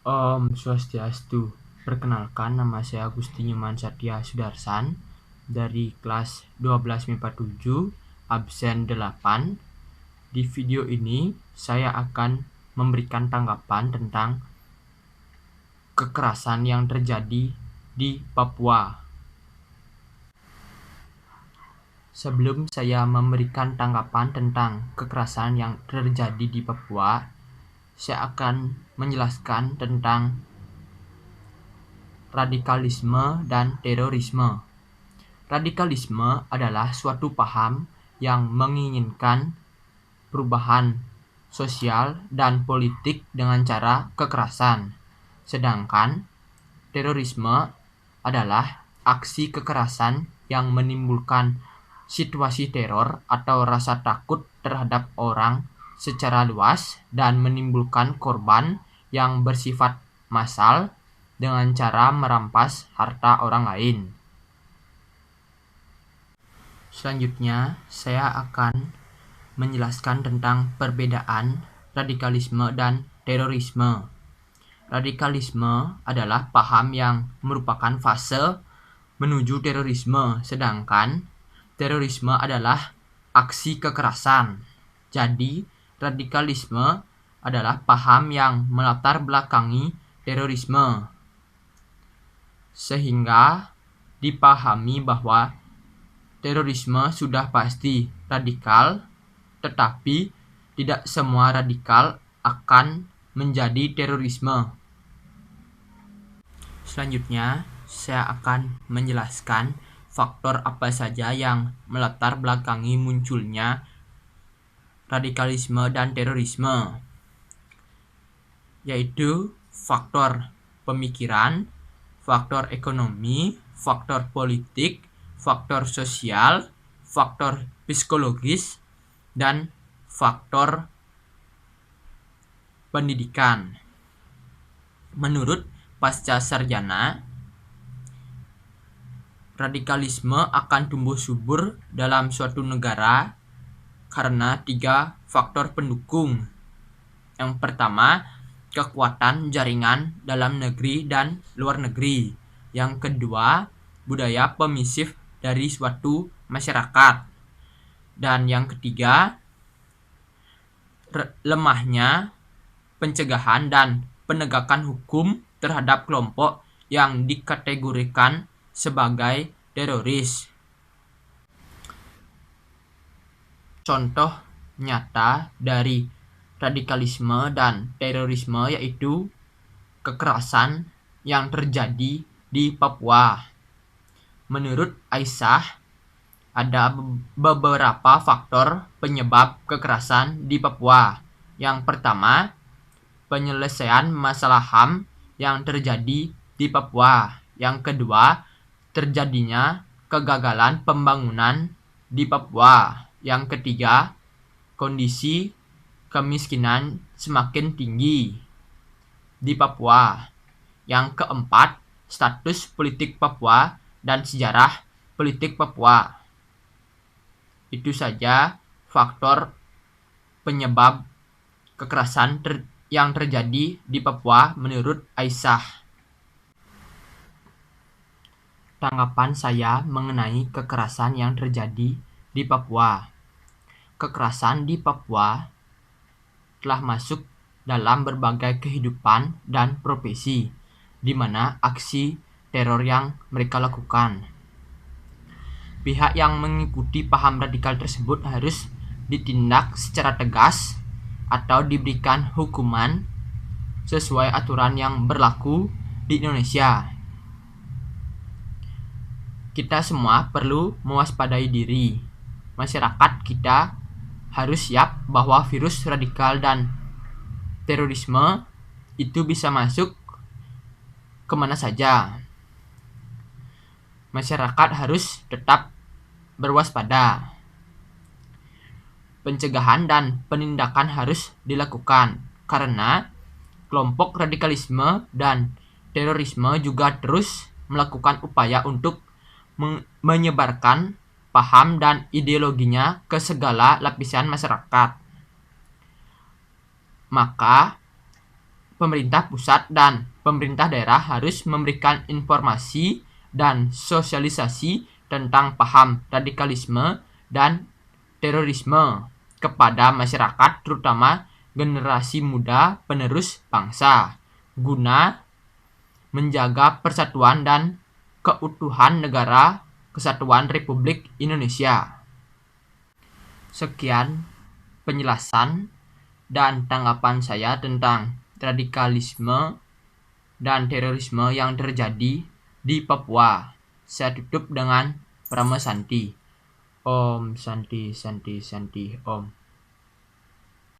Om Swastiastu. Perkenalkan, nama saya Agusti Nyuman Satya Sudarsan dari kelas 12 MIPA 7, absen 8. Di video ini saya akan memberikan tanggapan tentang kekerasan yang terjadi di Papua. Sebelum saya memberikan tanggapan tentang kekerasan yang terjadi di Papua, saya akan menjelaskan tentang radikalisme dan terorisme. Radikalisme adalah suatu paham yang menginginkan perubahan sosial dan politik dengan cara kekerasan. Sedangkan terorisme adalah aksi kekerasan yang menimbulkan situasi teror atau rasa takut terhadap orang secara luas dan menimbulkan korban yang bersifat massal dengan cara merampas harta orang lain. Selanjutnya, saya akan menjelaskan tentang perbedaan radikalisme dan terorisme. Radikalisme adalah paham yang merupakan fase menuju terorisme, sedangkan terorisme adalah aksi kekerasan. Jadi, radikalisme adalah paham yang melatar belakangi terorisme, sehingga dipahami bahwa terorisme sudah pasti radikal, tetapi tidak semua radikal akan menjadi terorisme. Selanjutnya, saya akan menjelaskan faktor apa saja yang melatar belakangi munculnya radikalisme dan terorisme, yaitu faktor pemikiran, faktor ekonomi, faktor politik, faktor sosial, faktor psikologis, dan faktor pendidikan. Menurut pasca sarjana, radikalisme akan tumbuh subur dalam suatu negara karena 3 faktor pendukung. Yang pertama, kekuatan jaringan dalam negeri dan luar negeri. Yang kedua, budaya permisif dari suatu masyarakat. Dan yang ketiga, lemahnya pencegahan dan penegakan hukum terhadap kelompok yang dikategorikan sebagai teroris. Contoh nyata dari radikalisme dan terorisme yaitu kekerasan yang terjadi di Papua. Menurut Aisyah, ada beberapa faktor penyebab kekerasan di Papua. Yang pertama, penyelesaian masalah HAM yang terjadi di Papua. Yang kedua, terjadinya kegagalan pembangunan di Papua. Yang ketiga, kondisi kemiskinan semakin tinggi di Papua. Yang keempat, status politik Papua dan sejarah politik Papua. Itu saja faktor penyebab kekerasan yang terjadi di Papua menurut Aisyah. Tanggapan saya mengenai kekerasan yang terjadi di Papua. Kekerasan di Papua telah masuk dalam berbagai kehidupan dan profesi, di mana aksi teror yang mereka lakukan. Pihak yang mengikuti paham radikal tersebut harus ditindak secara tegas atau diberikan hukuman sesuai aturan yang berlaku di Indonesia. Kita semua perlu mewaspadai diri. Masyarakat kita harus siap bahwa virus radikal dan terorisme itu bisa masuk kemana saja. Masyarakat harus tetap berwaspada. Pencegahan dan penindakan harus dilakukan karena kelompok radikalisme dan terorisme juga terus melakukan upaya untuk menyebarkan paham dan ideologinya ke segala lapisan masyarakat. Maka pemerintah pusat dan pemerintah daerah harus memberikan informasi dan sosialisasi tentang paham radikalisme dan terorisme kepada masyarakat, terutama generasi muda penerus bangsa, guna menjaga persatuan dan keutuhan negara Kesatuan Republik Indonesia. Sekian penjelasan dan tanggapan saya tentang radikalisme dan terorisme yang terjadi di Papua. Saya tutup dengan Prama Santi. Om Santi Santi Santi Om.